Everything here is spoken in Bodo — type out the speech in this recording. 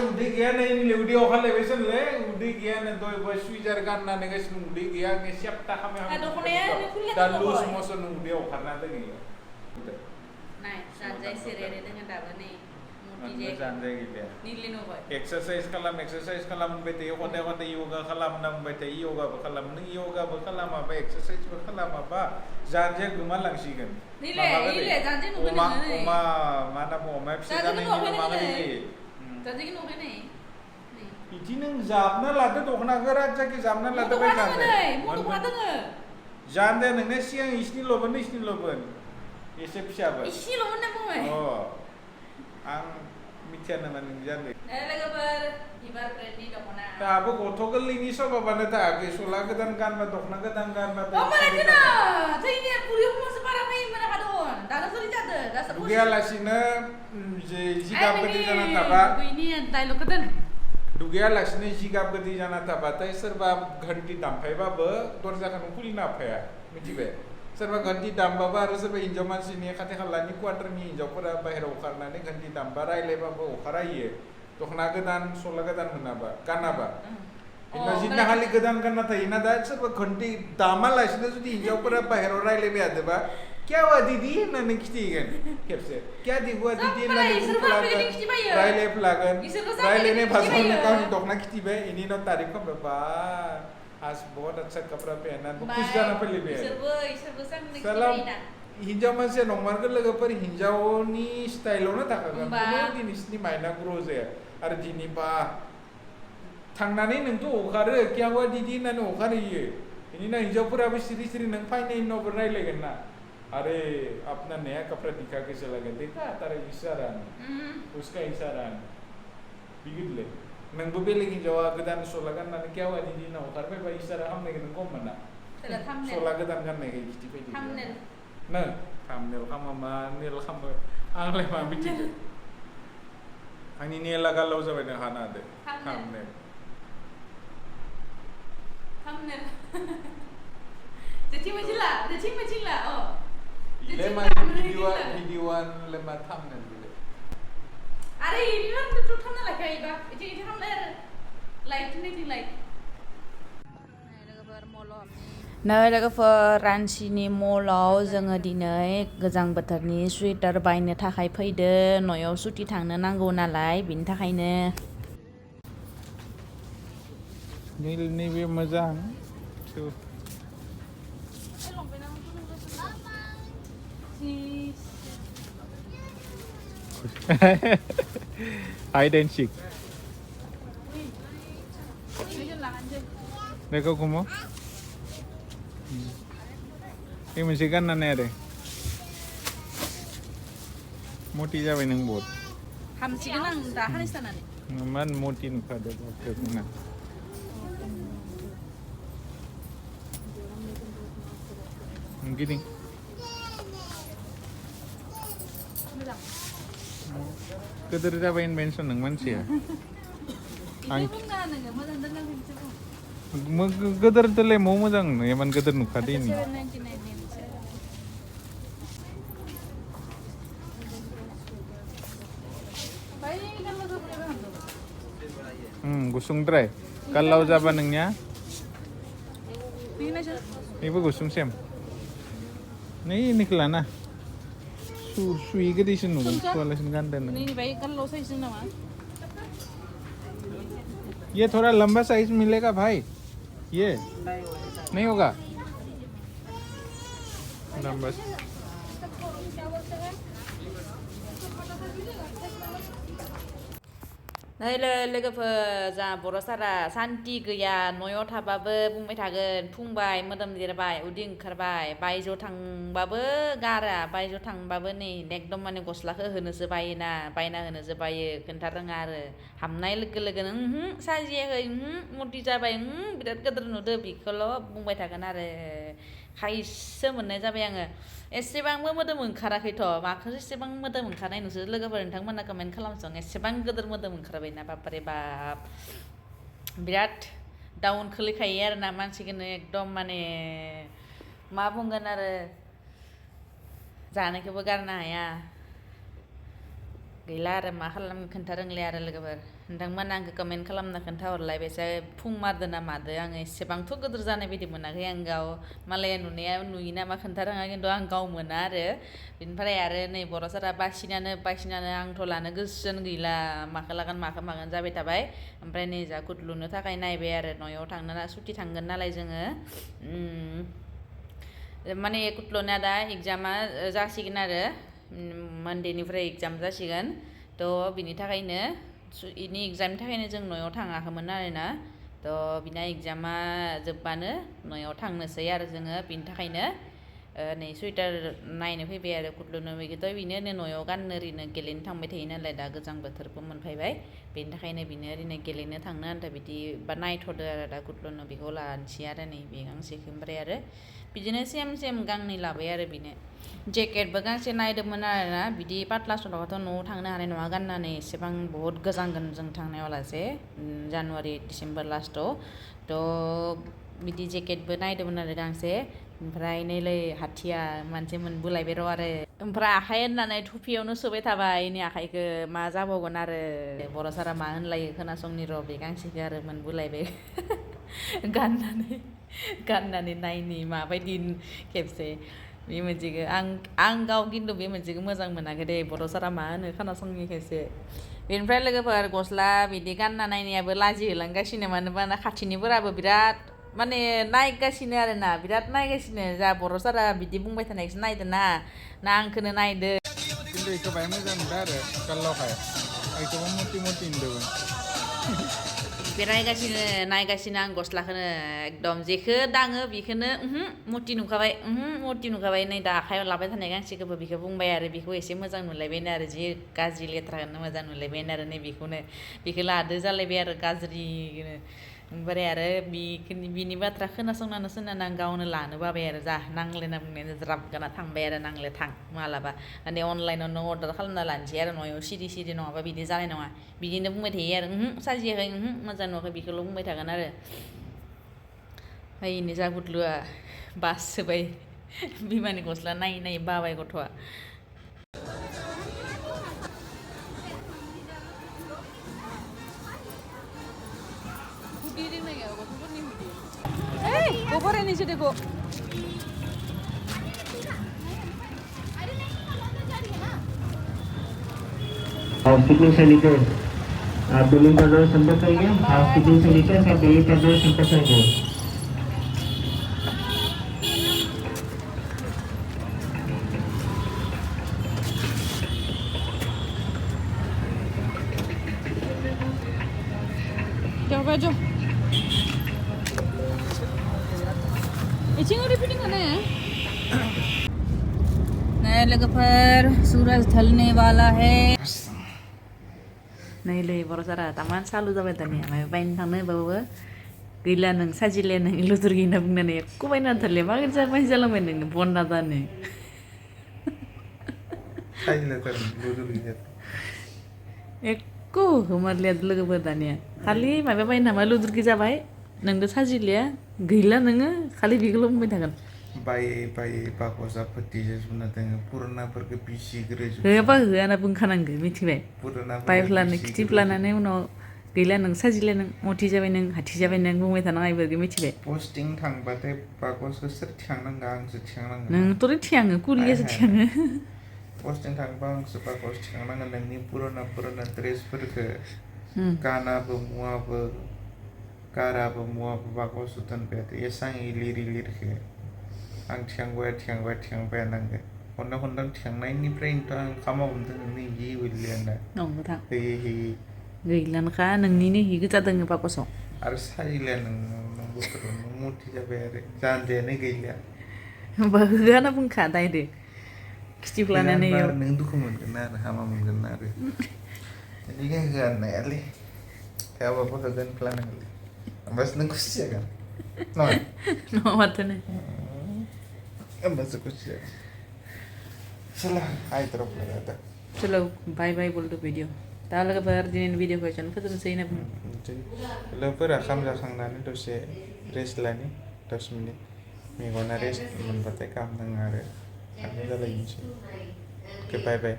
udah gaya nih ini udah okal lebesan le udah gaya nih tuh bos swijar kan nane guys udah gaya nih siap tak kami dan lu semua seneng udah okal nanti nih nah sanjay sirene dengan Dabw nih sanjay gitu ya nilin apa exercise kalam bete konde yoga kalam nam bete yoga kalam nih yoga kalam apa exercise kalam apa sanjay gumalang sih kan nilai sanjay nunggu nih oma mana mau oma bisa kan ini mana ini sanjay kan nunggu nih Iti neng zabna lada dokna gerak jadi zabna lada baik santai. Mau tuh kata nge? Jande nengnya siang isni loban. Isep siapa? Isni loban apa nge? Oh, ang mitya naman ng jande. Lagi ibar berani dokna. Tapi gotho kelingi so bapa neta ake sola kedan kan ma dokna kedan kan ma. Oh mana kena? Saya ini puri aku masih parah main mana kadon. Dasar suri jade, dasar. Dia lasina jika beti jana taba. Ini dialog kedan. Dugia lasina jika beti jana taba. Tai serba ganti dampai baba. Dorja kan ukuli napaya. Menjibe. Serba ganti damba baru serba injaman sini kate kalani kuater ni injau pada bahera ukarna ni ganti damba rai leba ba ukara iye. Dokna kedan sola kedan menaba. Kanaba. Ina jinna kali kedan kan nata ina dah serba ganti dama lasina sudi injau pada bahera rai lebe ada ba. क्या हुआ दीदी नन्हे किसी गन कैसे क्या हुआ दीदी नन्हे राइले प्लागन राइले ने भाषण में कहा डॉक्टर किसी बे इन्हीं नो तारीफ का बाबा आज बहुत अच्छा कपड़ा पहना कुछ जाना पहले भी सलाम हिंजाव मन से नॉर्मल कर लगा पर हिंजाव नी स्टाइल होना था kan तो दिन इसनी मायना ग्रोज है अरे दिनी बा थांनानै नोंथ' ओखारो क्या हुआ दीदी होननानै ओखारहैयो इनि ना हिंजावफोराबो सिरि नों फैनायनि उनावबो रायलायगोन ना अरे अपना नया कपड़ा दिखा के चला गया देखा तारा इशारा उसका इशारा बिगित ले नंगबो बेलेग हिंजावा गोदान सोला गाननानै क्या हुआ दीदी ना ओखारबाय बा इशारा हामनायखौ नों गममोना सोला गोदान गाननायखौ खिथि बायदि नो थामनेल खामा नेल खामो आंलाय मा मिथिगो आंनि नेला गालाव जाबाय नों हाना होदो thumbnail jadi macam lah oh Lema videoan lema thumbnail bile. Are ini kan tuh thumbnail lah kayak iba. Itu thumbnail like ini like. Nah, लोगोफोर रानसिनि मलाव जोङो दिनै गोजां बोथोरनि स्वेटार बायनो थाखाय फैदो न'याव सुटि थांनो नांगौ नालाय बिनि थाखायनो नैबे मोजां hide and seek. देखो घूमो ये मुझे करना नहीं है मोटी जावे नंग बोल हम सिगन नंग दा हानिस्ताना ने मन मोटी नुका दे बोल ना gini Kedar jawain mention ng manusia. Ang kedar tele mau mojang yaman kedar nukadi ni. Gusung try. Kalau jawaban nengnya, ibu gusung siam. Ini kelana. Sui ke di sini soalnya ganteng. Ini baik kan lo size nama. ये थोड़ा लंबा साइज मिलेगा भाई ये नहीं होगा लंबा लोगोफोर जा बर' सारा सान्ति गैया न'याव थाबाबो बुंबाय थागोन फुंबाय मोदोम देरबाय उदै ओंखारबाय बायजोआव थांबाबो गारा बायजोआव थांबाबो नै एकदम माने गस्लाखौ होनोसो बायोना बायना होनोसो बायो खोन्था रोङा आरो हाबनाय लोगो लोगोनो साजियाखै मति जाबाय बिराद गोदोर नुदो बेखौल' बुंबाय थागोन आरो खायसो मोननाय जाबाय आङो एसेबांबो मोदोम ओंखाराखैथ' माखौ एसेबां मोदोम ओंखारनाय नोंसोर लोगोफोर नोंथांमोना कमेन्ट खालामसं एसेबां गोदोर मोदोम ओंखारबायना बापरे बाप बिराद डाउन खोलैखायो आरोना मानसिखौनो एकदम माने मा बुंगोन आरो जानायखौबो गारनो हाया गैला आरो मा खालामनो खोन्था रोंलिया आरो लोगोफोर नोंथांमोना आंखौ कमेन्ट खालामना खोन्थाहरलायबायसै फुं मारदो ना मादो आङो एसेबांथ' गोदोर जानाय बायदि मोनाखै आं गाव मालाया नुनाया नुयो नामा खोन्थारोङा खिन्थु आं गाव मोना आरो बिनिफ्राय आरो नै बर' सारा बासिनानो आंथ' लानो गोसोआनो गैला माखो लागोन माखो मागोन जाबाय थाबाय ओमफ्राय नै जा कुटलुनो थाखाय नायबाय आरो न'आव थांनो ना सुटि थांगोन नालाय जोङो माने कुटलुना दा एग्जामा जासिगोन आरो मानडेनिफ्राय एग्जाम जासिगोन थ' बिनि थाखायनो इनि एग्जामनि थाखायनो जों न'आव थाङाखैमोन आरोना थ' बिना एग्जामा जोब्बानो न'आव थांनोसै आरो जोङो बिनि थाखायनो नै सुइटार नायनो फैबाय आरो कुटलुनो बेखौथ' बिनो न'आव गाननो ओरैनो गेलेनो थांबाय थायो नालाय दा गोजां बोथोरबो मोनफैबाय बेनि थाखायनो बिनो ओरैनो गेलेनो थांनो आन्था बिदि बा नायथ'दो आरो दा कुटलुनो बेखौ लानोसै आरो नै बे गांसेखौ ओमफ्राय आरो बिदिनो सेम गांनै लाबाय आरो बिनो जेकेटबो गांसे नायदोंमोन आरोना बिदि पातला सल'खौथ' न'आव थांनो हानाय नङा गाननानै एसेबां बहुद गोजांगोन जों थांनायाव लासे जानुवारि डिसेम्बर लास्टआव थ' बिदि जेकेटबो नायदोंमोन आरो गांसे ओमफ्राय नैलै हाथिया मोनसे मोनबोलायबाय र' आरो ओमफ्राय आखाइ होननानै थुफियावनो सोबाय थाबाय नै आखाइखौ मा जाबावगोन आरो बर' सारा मा होनलायो खोनासंनि र' बे गांसेखौ आरो मोनबोलायबाय गाननानै नायनि माबायदि खेबसे बे मोनसेखौ आं गाव खिन्थु बे मोनसेखौ मोजां मोनाखै दे बर' सारा मा होनो खोनासंनि खेबसे बेनिफ्राय लोगोफोर गस्ला बिदि गानना नायनायाबो लाजि होलांगासिनो मानोबा खाथिनिफोराबो बिराद माने नायगासिनो आरोना बिराद नायगासिनो जा बर' सारा बिदि बुंबाय थानायखौसो नायदो ना आंखौनो नायदो खिन्थु बेखौ बाहाय मोजां नुदों आरो गारलावखाय बेखौबो मटि नुदोंमोन नायगासिनो आं गस्लाखौनो एकदम जेखौ दाङो बेखौनो मटि नुखाबाय नै दा आखाइयाव लाबाय थानाय गांसेखौबो बेखौ बुंबाय आरो बेखौ एसे मोजां नुलायबायनो आरो जि गाज्रि लेथ्राखौनो मोजां नुलायबायनो आरो नै बेखौ लादो जालायबाय आरो गाज्रिनो ओमफ्राय आरो बिनि बाथ्रा खोनासंनानै आं गावनो लानो बाबाय आरो जा नांलायना बुंनायानो ज्राब गाना थांबाय आरो नांले थां मालाबा माने अनलाइनावनो अर्डार खालामना लानोसै आरो न'आव सिरि नङाबा बिदि जानाय नङा बिदिनो बुंबाय थायो आरो साजियाखै मोजां नुवाखै बेखौल' बुंबाय थागोन आरो ओमफ्राय जा गुदलुआ बाससोबाय बिमानि गस्ला नायै बाबाय गथ'आ ऊपर है नीचे देखो हाउसकीपिंग से लेकर बिलिंग का जो संपर्क करेंगे हाउसकीपिंग से लेकर सब बिलिंग का जो संपर्क करेंगे जाओ बैठो इचिंग रिपीटिंग करना है नए लोगोफोर सूरज ढलने वाला है नहीं ले बर' सारा तामान सालु जाबाय दानिया माबा बायनो थांनो होबाबो गैला नों साजिले नों लुदुर गैना बुंनानै एक्क' बायना थारले मा बायदि जालांबाय नोंनो बनना दानो एक्क' होमारलिया लोगोफोर दानिया खालि माबा बायनो थांबा लुदुरगि जाबाय नोंदो साजिलिया गैला नोङो खालि बेखौल' बुंबाय थागोन बायै बाकसा फोथिजों जुना दोङो पुरानाफोरखौ बिसिग्रोजोब होआबा होआ होनना बुंखानांगौ मिथिबाय बायफ्लानो खिथिफ्लानानै उनाव गैला नों साजिले नों मथि जाबाय नों हाथि जाबाय नों बुंबाय थानाङा बेफोरखौ मिथिबाय पस्टिं थांबाथाय बाकसखौ सोर थिखांनांगौ आंसो थिखांनांगौ नोंथ' थिखाङो कुलियासो थिखाङो पस्टिं थांबा आंसो बाकस थिखांनांगोन नोंनि पुराना ड्रेसफोरखौ गानाबो मुवाबो गाराबो मुवाबो बाकस दोनबाय एसां लिरखो आं थिखांबाय नांगो खनथाम थिखांनायनिफ्रायनोथ' आं खामा हमदों नोंनि हि गैलियाना नंगौथा होयै गैलानोखा नोंनिनो हि गोजा दोङो बाकसाव आरो साजिलिया नों बोथोराव नों मथि जाबाय आरो जानजियानो गैलिया होमबा होआ होनना बुंखा डाइरेक्ट खिथिफ्लानानै आरो नों दुखु मोनगोन आरो हामा मोनगोन आरो बेनिखायनो होआ होननायालै होआबाबो होगोन प्लानिंलै होमबासो नों खुसि जागोन नङा माथो नो होमबासो खुसि जागोन चलो आई तरफ लगाता चलो बाय बोल दो भिडिअ दा लोगोफोर दिनैनि भिडिअखौ एसेयावनो फोजोबनोसै होनना बुङो लोगोफोरा खाम जाखांनानै दसे रेस्ट लानि 10 मिनिट मेगना रेस्ट मोनबाथाय गाहाम नाङो आरो थांनाय जालायनोसै बाय